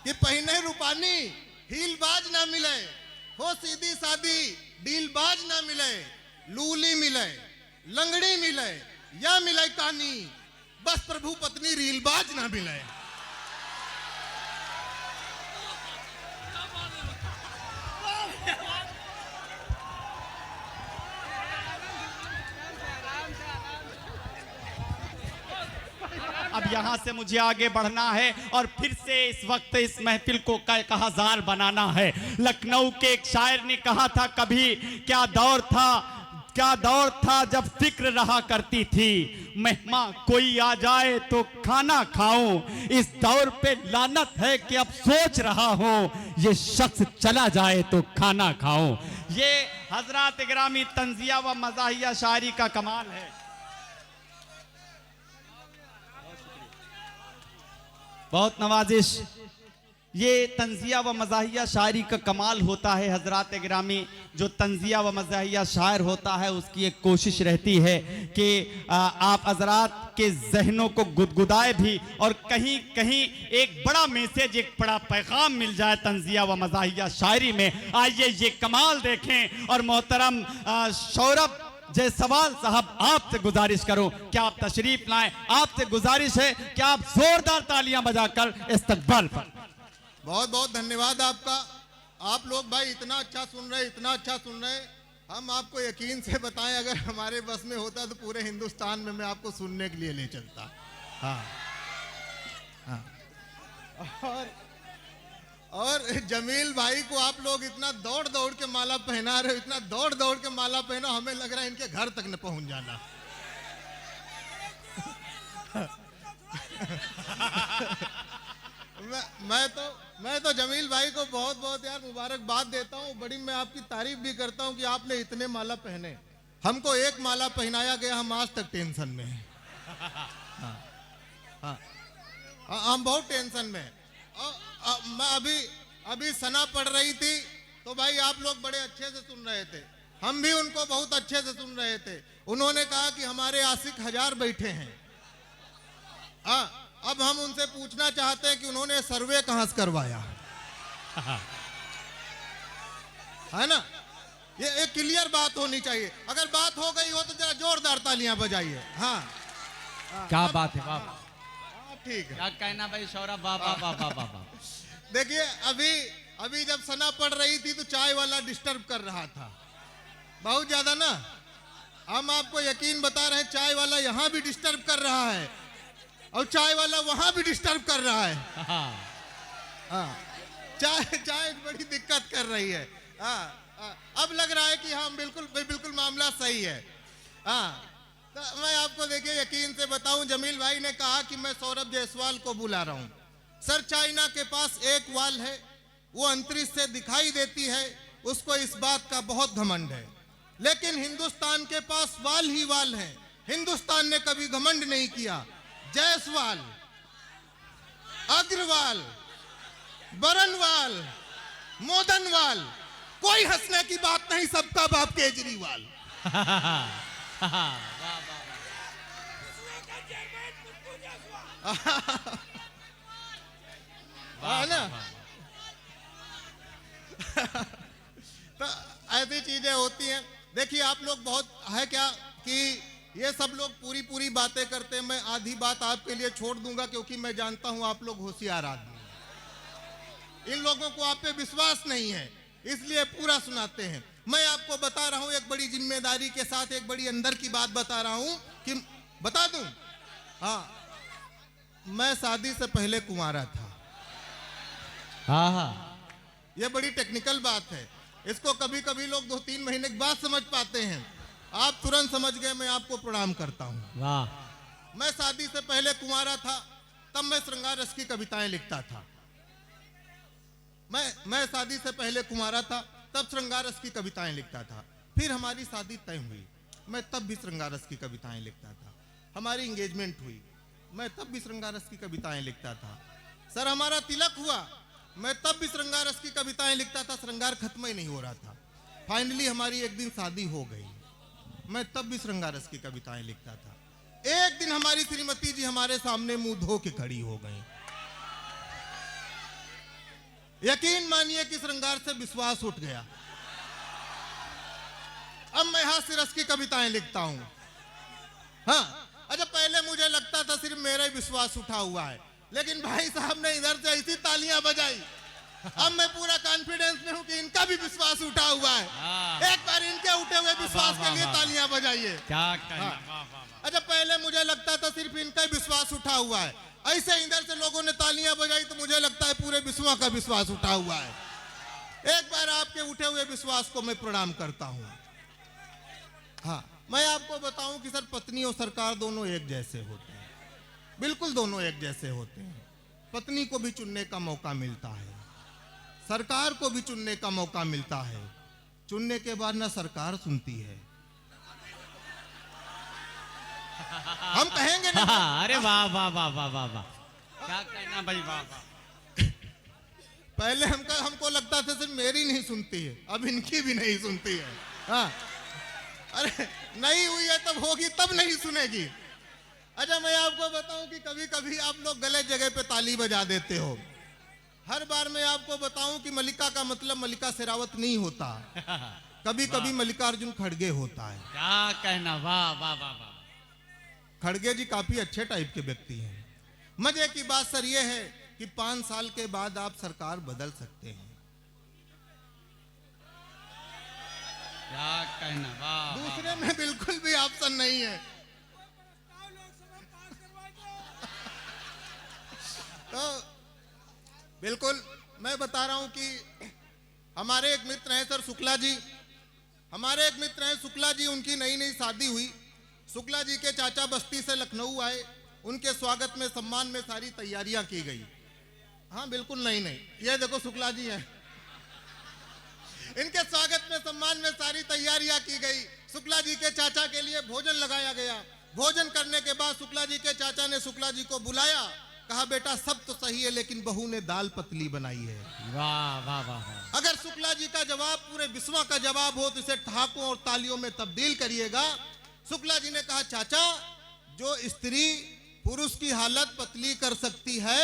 कि पहिने रूपानी हीलबाज ना मिले, हो सीधी सादी डीलबाज ना मिले, लूली मिले लंगड़ी मिले या मिले कानी, बस प्रभु पत्नी रीलबाज ना मिले। अब यहाँ से मुझे आगे बढ़ना है और फिर से इस वक्त इस महफिल को कहा जार बनाना है। लखनऊ के एक शायर ने कहा था, कभी क्या दौर था जब फिक्र रहा करती थी, मेहमान कोई आ जाए तो खाना खाऊं, इस दौर पे लानत है कि अब सोच रहा हूं ये शख्स चला जाए तो खाना खाऊं। ये हजरात इकरामी तंजिया व मज़ाहिया शायरी का कमाल है। बहुत नवाजिश। ये तंजिया व मज़ाहिया शायरी का कमाल होता है हजरात गिरामी। जो तंजिया व मज़ाहिया शायर होता है उसकी एक कोशिश रहती है कि आप हजरात के जहनों को गुदगुदाए भी और कहीं कहीं एक बड़ा मैसेज, एक बड़ा पैगाम मिल जाए तंजिया व मज़ाहिया शायरी में। आइए ये कमाल देखें। और मोहतरम सौरभ जायसवाल साहब, आपसे गुजारिश करूं कि आप तशरीफ लाएं। आपसे गुजारिश है कि आप जोरदार तालियां बजाकर इस्तकबाल पर। बहुत बहुत धन्यवाद आपका। आप लोग भाई इतना अच्छा सुन रहे, इतना अच्छा सुन रहे। हम आपको यकीन से बताएं, अगर हमारे बस में होता तो पूरे हिंदुस्तान में मैं आपको सुनने के लिए ले चलता। हाँ हाँ। और जमील भाई को आप लोग इतना दौड़ दौड़ के माला पहना रहे हो, इतना दौड़ दौड़ के माला पहना, हमें लग रहा है इनके घर तक न पहुंच जाना। मैं तो जमील भाई को बहुत बहुत यार मुबारकबाद देता हूँ। बड़ी मैं आपकी तारीफ भी करता हूँ कि आपने इतने माला पहने। हमको एक माला पहनाया गया, हम आज तक टेंशन में हैं। हाँ, हम बहुत टेंशन में हैं। मैं अभी सना पढ़ रही थी तो भाई आप लोग बड़े अच्छे से सुन रहे थे, हम भी उनको बहुत अच्छे से सुन रहे थे। उन्होंने कहा कि हमारे आशिक 1000 बैठे हैं। अब हम उनसे पूछना चाहते हैं कि उन्होंने सर्वे कहां से करवाया है ना। ये एक क्लियर बात होनी चाहिए। अगर बात हो गई हो तो जरा जोरदार तालियां बजाइए। हाँ, क्या बात है बाबा। ठीक है, क्या कहना भाई सौरभ। बाबा देखिए अभी जब सना पढ़ रही थी तो चाय वाला डिस्टर्ब कर रहा था बहुत ज्यादा ना। हम आपको यकीन बता रहे हैं, चाय वाला यहां भी डिस्टर्ब कर रहा है और चाय वाला वहां भी डिस्टर्ब कर रहा है। हाँ, चाय बड़ी दिक्कत कर रही है। अब लग रहा है कि हाँ बिल्कुल मामला सही है। तो मैं आपको देखिए यकीन से बताऊं, जमील भाई ने कहा कि मैं सौरभ जायसवाल को बुला रहा हूं। सर चाइना के पास एक वाल है, वो अंतरिक्ष से दिखाई देती है, उसको इस बात का बहुत घमंड है। लेकिन हिंदुस्तान के पास वाल ही वाल है, हिंदुस्तान ने कभी घमंड नहीं किया। जायसवाल, अग्रवाल, बरनवाल, मोदनवाल, कोई हंसने की बात नहीं, सबका बाप केजरीवाल। ना तो ऐसी चीजें होती हैं। देखिए आप लोग बहुत है क्या कि ये सब लोग पूरी बातें करते हैं। मैं आधी बात आपके लिए छोड़ दूंगा क्योंकि मैं जानता हूं आप लोग होशियार आदमी हैं। इन लोगों को आप पे विश्वास नहीं है इसलिए पूरा सुनाते हैं। मैं आपको बता रहा हूं, एक बड़ी जिम्मेदारी के साथ एक बड़ी अंदर की बात बता रहा हूं कि बता दूं। हाँ, मैं शादी से पहले कुंवारा था। हाँ, ये बड़ी टेक्निकल बात है, इसको कभी कभी लोग 2-3 महीने के बाद समझ पाते हैं। आप तुरंत समझ गए, मैं आपको प्रणाम करता हूं। वाह। मैं शादी से पहले कुंवारा था, तब मैं श्रृंगार रस की कविताएं लिखता था। मैं शादी से पहले कुंवारा था, तब श्रृंगार रस की कविताएं लिखता था। फिर हमारी शादी तय हुई, मैं तब भी श्रृंगार रस की कविताएं लिखता था। हमारी एंगेजमेंट हुई, मैं तब भी श्रृंगार रस की कविताएं लिखता था। सर हमारा तिलक हुआ, मैं तब भी श्रृंगार रस की कविताएं लिखता था। श्रृंगार खत्म ही नहीं हो रहा था। फाइनली हमारी एक दिन शादी हो गई, मैं तब भी श्रृंगार रस की कविताएं लिखता था। एक दिन हमारी श्रीमती जी हमारे सामने मुंह धो के खड़ी हो गई। यकीन मानिए कि श्रृंगार से विश्वास उठ गया। अब मैं हास्य रस की कविताएं लिखता हूं। हाँ, अच्छा पहले मुझे लगता था सिर्फ मेरा ही विश्वास उठा हुआ है, लेकिन भाई साहब ने इधर से ऐसी तालियां बजाई, अब मैं पूरा कॉन्फिडेंस में हूं कि इनका भी विश्वास उठा हुआ है। एक बार इनके उठे हुए विश्वास के लिए तालियां बजाइए। क्या कहना, हाँ। अच्छा पहले मुझे लगता था सिर्फ इनका ही विश्वास उठा हुआ है, ऐसे इधर से लोगों ने तालियां बजाई तो मुझे लगता है पूरे विश्व का विश्वास उठा हुआ है। एक बार आपके उठे हुए विश्वास को मैं प्रणाम करता हूं। हाँ, मैं आपको बताऊं कि सर पत्नी और सरकार दोनों एक जैसे होते हैं, बिल्कुल दोनों एक जैसे होते हैं। पत्नी को भी चुनने का मौका मिलता है, सरकार को भी चुनने का मौका मिलता है। चुनने के बाद ना सरकार सुनती है, हम कहेंगे ना। अरे वाह वाह वाह वाह वाह वाह, क्या कहना भाई, वाह वाह। पहले हमको लगता था सिर्फ मेरी नहीं सुनती है, अब इनकी भी नहीं सुनती है। हाँ, अरे नहीं हुई है तब होगी, तब नहीं सुनेगी। अच्छा मैं आपको बताऊं कि कभी कभी आप लोग गलत जगह पे ताली बजा देते हो। हर बार मैं आपको बताऊं कि मल्लिका का मतलब मल्लिका शेरावत नहीं होता, कभी कभी मल्लिकार्जुन खड़गे होता है। क्या कहना, वाह वाह वाह वाह। खड़गे जी काफी अच्छे टाइप के व्यक्ति हैं। मजे की बात सर ये है कि 5 साल के बाद आप सरकार बदल सकते हैं। क्या कहना, वाह। दूसरे में बिल्कुल भी ऑप्शन नहीं है। तो बिल्कुल मैं बता रहा हूं कि हमारे एक मित्र हैं सर शुक्ला जी, हमारे एक मित्र हैं शुक्ला जी, उनकी नई नई शादी हुई। शुक्ला जी के चाचा बस्ती से लखनऊ आए, उनके स्वागत में सम्मान में सारी तैयारियां की गई। हाँ बिल्कुल नहीं, ये देखो शुक्ला जी हैं, इनके स्वागत में सम्मान में सारी तैयारियां की गई। शुक्ला जी के चाचा के लिए भोजन लगाया गया। भोजन करने के बाद शुक्ला जी के चाचा ने शुक्ला जी को बुलाया, कहा बेटा सब तो सही है लेकिन बहू ने दाल पतली बनाई है। वाह वाह वाह। अगर शुक्ला जी का जवाब पूरे विश्व का जवाब हो तो इसे ठहाकों और तालियों में तब्दील करिएगा। शुक्ला जी ने कहा चाचा, जो स्त्री पुरुष की हालत पतली कर सकती है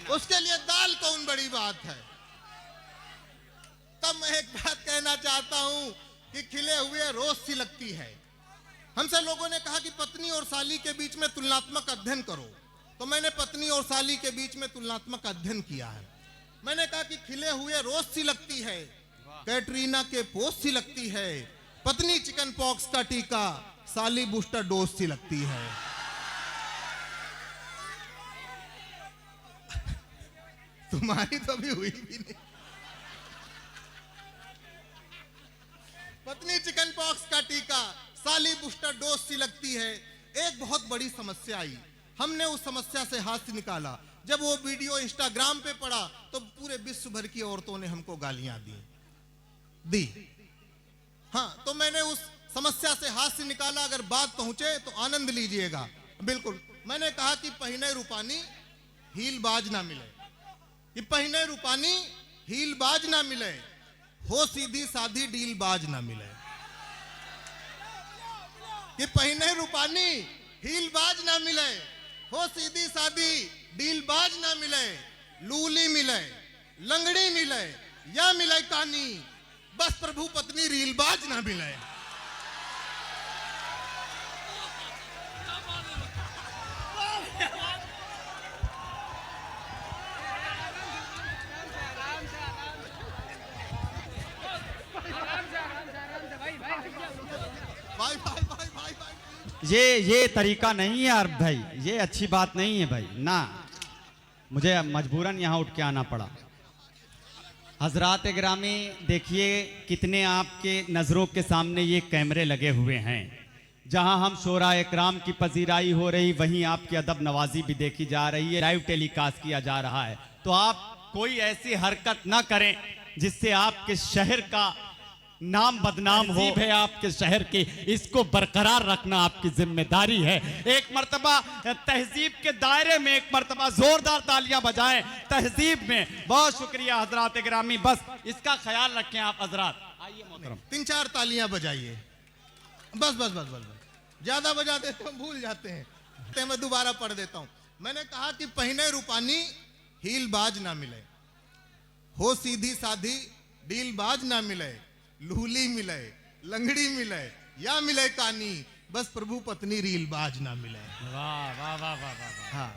उसके लिए दाल कौन बड़ी बात है। तब मैं एक बात कहना चाहता हूं कि खिले हुए रोज सी लगती है। हमसे लोगों ने कहा कि पत्नी और साली के बीच में तुलनात्मक अध्ययन करो, तो मैंने पत्नी और साली के बीच में तुलनात्मक अध्ययन किया है। मैंने कहा कि खिले हुए रोज सी लगती है, कैटरीना के पोस्ट सी लगती है, पत्नी चिकन पॉक्स का टीका, साली बूस्टर डोज सी लगती है। तुम्हारी तो अभी हुई भी नहीं। पत्नी चिकन पॉक्स का टीका, साली बूस्टर डोज सी लगती है। एक बहुत बड़ी समस्या आई, हमने उस समस्या से हाथ से निकाला। जब वो वीडियो इंस्टाग्राम पे पड़ा तो पूरे विश्व भर की औरतों ने हमको गालियां दी। हाँ, तो मैंने उस समस्या से हाथ से निकाला। अगर बात पहुंचे तो आनंद लीजिएगा। बिल्कुल, मैंने कहा कि पहिने रूपानी हील बाज ना मिले, कि पहिने रूपानी हील बाज ना मिले, हो सीधी साधी डील बाज ना मिले। कि पहिने रूपानी हील बाज ना मिले, हो सीधी सादी डील बाज ना मिले, लूली मिले, लंगड़ी मिले या मिले कानी, बस प्रभु पत्नी रील बाज ना मिले। ये तरीका नहीं है यार भाई, ये अच्छी बात नहीं है भाई ना, मुझे मजबूरन यहाँ उठ के आना पड़ा। हजरात गिरामी, देखिए कितने आपके नज़रों के सामने ये कैमरे लगे हुए हैं। जहां हम शोरा इकराम की पजीराई हो रही, वहीं आपकी अदब नवाजी भी देखी जा रही है, लाइव टेलीकास्ट किया जा रहा है। तो आप कोई ऐसी हरकत ना करें जिससे आपके शहर का नाम बदनाम हो है। आपके शहर की इसको बरकरार रखना आपकी जिम्मेदारी है। एक मर्तबा तहजीब के दायरे में एक मर्तबा जोरदार तालियां बजाएं तहजीब में। बहुत शुक्रिया हजरात गिरामी, बस इसका ख्याल रखें आप हजरात। आइए मोहतरम, 3-4 तालियां बजाइए, बस बस बस बस बस। ज्यादा बजा देते हम भूल जाते हैं। मैं दोबारा पढ़ देता हूं। मैंने कहा कि पहने रूपानी हील बाज ना मिले, हो सीधी साधी डील बाज ना मिले, लूली मिले, लंगड़ी मिले या मिले कानी, बस प्रभु पत्नी रील बाज ना मिले। वाह वाह वाह वाह वाह। हाँ,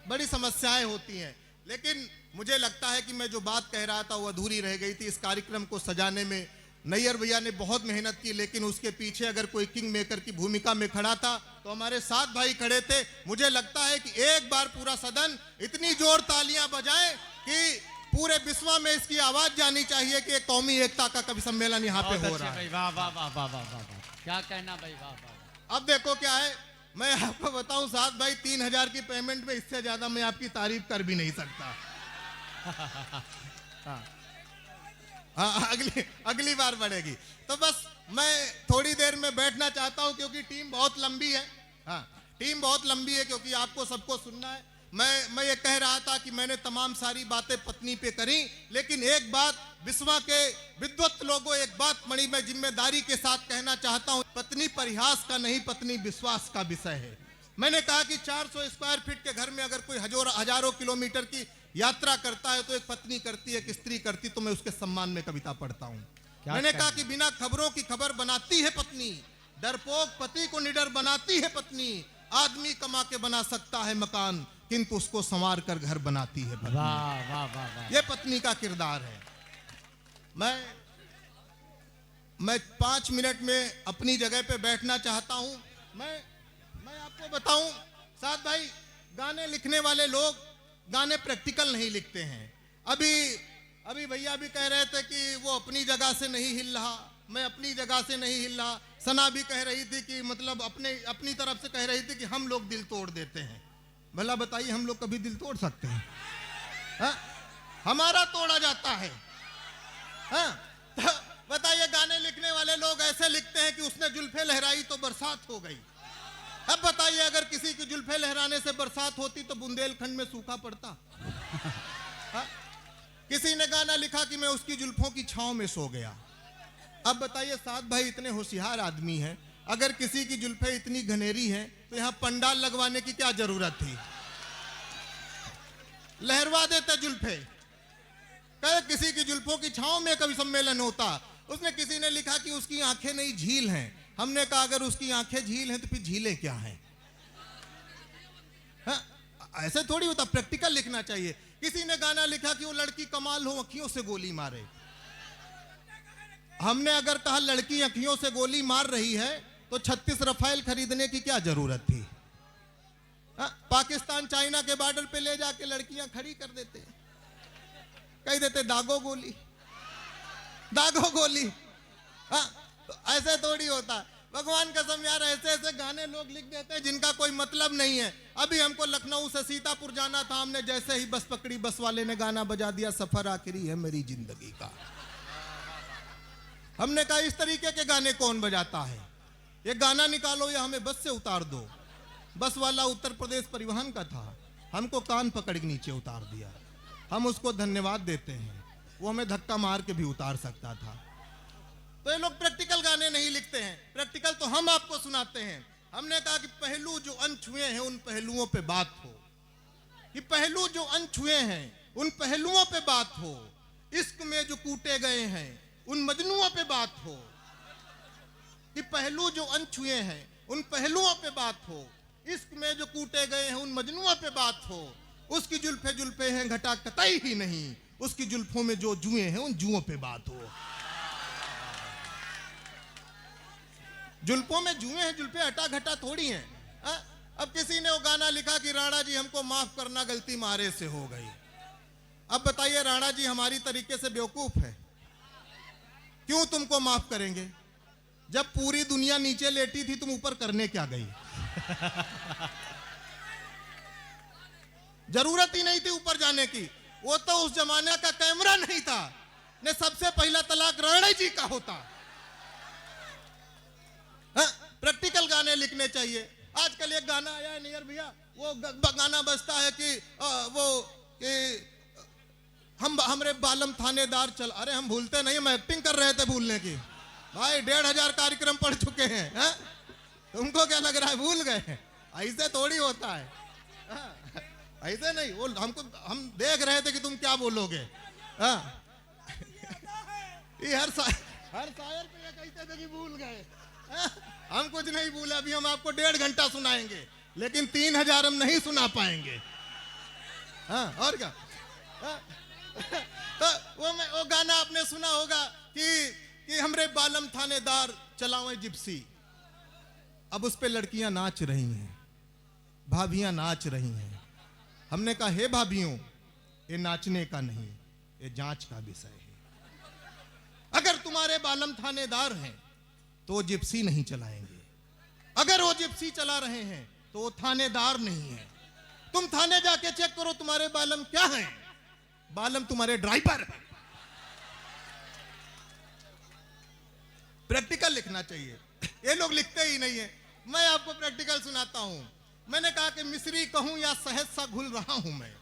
बड़ी समस्याएं होती हैं, लेकिन मुझे लगता है कि मैं जो बात कह रहा था वो अधूरी रह गई थी। इस कार्यक्रम को सजाने में नैयर भैया ने बहुत मेहनत की, लेकिन उसके पीछे अगर कोई किंग मेकर की भूमिका में खड़ा था तो हमारे 7 भाई खड़े थे। मुझे लगता है कि एक बार पूरा सदन इतनी जोर तालियां बजाए कि पूरे विश्व में इसकी आवाज जानी चाहिए कि एक कौमी एकता का कवि सम्मेलन यहाँ पे हो रहा है। वाह वाह वाह वाह वाह वाह, क्या कहना भाई, वाह वाह। अब देखो क्या है, मैं आपको बताऊं 7 भाई, 3000 की पेमेंट में इससे ज्यादा मैं आपकी तारीफ कर भी नहीं सकता। हाँ, अगली बार बढ़ेगी। तो बस मैं थोड़ी देर में बैठना चाहता हूं क्योंकि टीम बहुत लंबी है। हाँ, टीम बहुत लंबी है क्योंकि आपको सबको सुनना है। मैं ये कह रहा था कि मैंने तमाम सारी बातें पत्नी पे करी, लेकिन एक बात विश्वा के विद्वत लोगों, एक बात बड़ी मैं जिम्मेदारी के साथ कहना चाहता हूं, पत्नी परिहास का नहीं, पत्नी विश्वास का विषय है। मैंने कहा कि 400 स्क्वायर फीट के घर में अगर कोई हजारों किलोमीटर की यात्रा करता है तो एक पत्नी करती है, एक स्त्री करती, तो मैं उसके सम्मान में कविता पढ़ता हूं। मैंने कहा कि बिना खबरों की खबर बनाती है पत्नी, डरपोक पति को निडर बनाती है पत्नी, आदमी कमा के बना सकता है मकान किंतु उसको संवार कर घर बनाती है पत्नी। वाह वाह वाह वाह। ये पत्नी का किरदार है। मैं 5 मिनट में अपनी जगह पे बैठना चाहता हूं। मैं आपको बताऊं 7 भाई, गाने लिखने वाले लोग गाने प्रैक्टिकल नहीं लिखते हैं। अभी भैया भी कह रहे थे कि वो अपनी जगह से नहीं हिल रहा, मैं अपनी जगह से नहीं हिल रहा। सना भी कह रही थी कि मतलब अपनी तरफ से कह रही थी कि हम लोग दिल तोड़ देते हैं। भला बताइए, हम लोग कभी दिल तोड़ सकते हैं? हा? हमारा तोड़ा जाता है। हाँ? तो बताइए, गाने लिखने वाले लोग ऐसे लिखते हैं कि उसने जुल्फे लहराई तो बरसात हो गई। अब बताइए, अगर किसी की जुल्फे लहराने से बरसात होती तो बुंदेलखंड में सूखा पड़ता। हा? किसी ने गाना लिखा कि मैं उसकी जुल्फों की छांव में सो गया। अब बताइए 7 भाई इतने होशियार आदमी हैं, अगर किसी की जुल्फे इतनी घनेरी हैं तो यहां पंडाल लगवाने की क्या जरूरत थी? लहरवा देते जुल्फे। कल किसी की जुल्फों की छांव में कवि सम्मेलन होता। उसने किसी ने लिखा कि उसकी आंखें नहीं झील हैं। हमने कहा अगर उसकी आंखें झील हैं तो फिर झीलें क्या हैं? हाँ? ऐसे थोड़ी होता, प्रैक्टिकल लिखना चाहिए। किसी ने गाना लिखा कि वो लड़की कमाल हो, अखियों से गोली मारे। हमने अगर कहा लड़की अखियों से गोली मार रही है तो 36 रफाइल खरीदने की क्या जरूरत थी? पाकिस्तान चाइना के बॉर्डर पे ले जाके लड़कियां खड़ी कर देते, कह देते दागो गोली, दागो गोली। तो ऐसे थोड़ी होता। भगवान कसम यार, ऐसे ऐसे गाने लोग लिख देते हैं जिनका कोई मतलब नहीं है। अभी हमको लखनऊ से सीतापुर जाना था, हमने जैसे ही बस पकड़ी, बस वाले ने गाना बजा दिया, सफर आखिरी है मेरी जिंदगी का। हमने कहा इस तरीके के गाने कौन बजाता है? ये गाना निकालो या हमें बस से उतार दो। बस वाला उत्तर प्रदेश परिवहन का था, हमको कान पकड़ के नीचे उतार दिया। हम उसको धन्यवाद देते हैं, वो हमें धक्का मार के भी उतार सकता था। तो ये लोग प्रैक्टिकल गाने नहीं लिखते हैं, प्रैक्टिकल तो हम आपको सुनाते हैं। हमने कहा कि पहलू जो अनछुए हैं उन पहलुओं पे बात हो, कि पहलू जो अनछुए हैं उन पहलुओं पे बात हो, इश्क में जो कूटे गए हैं उन मजनुओं पे बात हो। कि पहलू जो अनछुए हैं उन पहलुओं पे बात हो, इश्क में जो कूटे गए हैं उन मजनुओं पे बात हो। उसकी जुल्फे जुल्फे हैं घटा कतई ही नहीं, उसकी जुल्फों में जो जुए हैं उन जुओं पे बात हो। जुल्फों में जुए हैं, जुल्फे हटा घटा थोड़ी हैं। अब किसी ने वो गाना लिखा कि राणा जी हमको माफ करना, गलती मारे से हो गई। अब बताइए, राणा जी हमारी तरीके से बेवकूफ है, क्यों तुमको माफ करेंगे? जब पूरी दुनिया नीचे लेटी थी तुम ऊपर करने क्या गई? जरूरत ही नहीं थी ऊपर जाने की। वो तो उस जमाने का कैमरा नहीं था, ने सबसे पहला तलाक राणा जी का होता। प्रैक्टिकल गाने लिखने चाहिए। आजकल एक गाना आया है नियर भैया, वो गाना बजता है कि हमरे बालम थानेदार चल। अरे हम भूलते नहीं, हम एक्टिंग कर रहे थे भूलने की। भाई 1500 कार्यक्रम पढ़ चुके हैं, तुमको क्या लग रहा है भूल गए? ऐसे थोड़ी होता है। ऐसे नहीं, वो हमको हम देख रहे थे कि तुम क्या बोलोगे। हाँ। ये हर शायर पे ये कहते थे कि भूल गए। हाँ? हम कुछ नहीं भूले, अभी हम आपको 1.5 घंटा सुनाएंगे, लेकिन 3000 हम नहीं सुना पाएंगे। हाँ, और क्या। हाँ? तो वो गाना आपने सुना होगा कि हमरे बालम थानेदार चलावे जिप्सी। अब उस पे लड़कियां नाच रही हैं, भाभियां नाच रही हैं। हमने कहा, हे भाभियों, ये नाचने का नहीं, ये जांच का विषय है। अगर तुम्हारे बालम थानेदार हैं तो वो जिप्सी नहीं चलाएंगे, अगर वो जिप्सी चला रहे हैं तो वो थानेदार नहीं है। तुम थाने जाके चेक करो तुम्हारे बालम क्या हैं। बालम तुम्हारे ड्राइवर हैं। प्रैक्टिकल लिखना चाहिए, ये लोग लिखते ही नहीं है। मैं आपको प्रैक्टिकल सुनाता हूं। मैंने कहा कि मिस्री कहूं या शहद सा घुल रहा हूं मैं,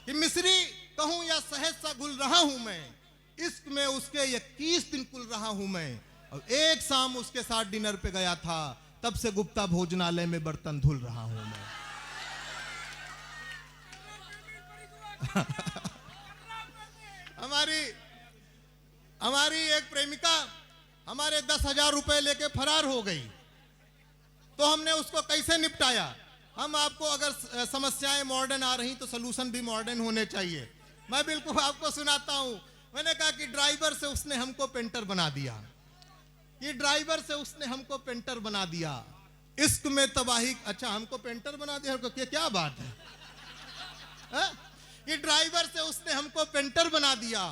कि मिस्री कहूं या शहद सा घुल रहा हूं मैं, इश्क में उसके 21 दिन कुल रहा हूं मैं। और एक शाम उसके साथ डिनर पे गया था, तब से गुप्ता भोजनालय में बर्तन धुल रहा हूं मैं। हमारी एक प्रेमिका हमारे 10,000 रुपए लेके फरार हो गई, तो हमने उसको कैसे निपटाया। हम आपको, अगर समस्याएं मॉडर्न आ रही तो सलूशन भी मॉडर्न होने चाहिए। मैं बिल्कुल आपको सुनाता हूं। मैंने कहा कि ड्राइवर से उसने हमको पेंटर बना दिया, कि ड्राइवर से उसने हमको पेंटर बना दिया। इश्क में तबाही, अच्छा हमको पेंटर बना दिया, क्या बात है। कि ड्राइवर से उसने हमको पेंटर बना दिया,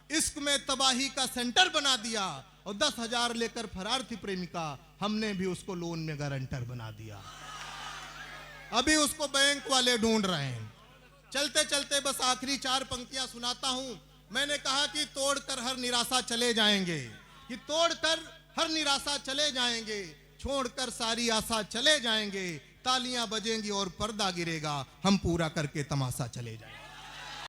इश्क में तबाही का सेंटर बना दिया, और 10,000 लेकर फरार थी प्रेमिका, हमने भी उसको लोन में गारंटर बना दिया। अभी उसको बैंक वाले ढूंढ रहे हैं। चलते चलते बस आखिरी 4 पंक्तियां सुनाता हूं। मैंने कहा कि तोड़कर हर निराशा चले जाएंगे, कि तोड़कर हर निराशा चले जाएंगे, छोड़कर सारी आशा चले जाएंगे, तालियां बजेंगी और पर्दा गिरेगा, हम पूरा करके तमाशा चले जाएंगे।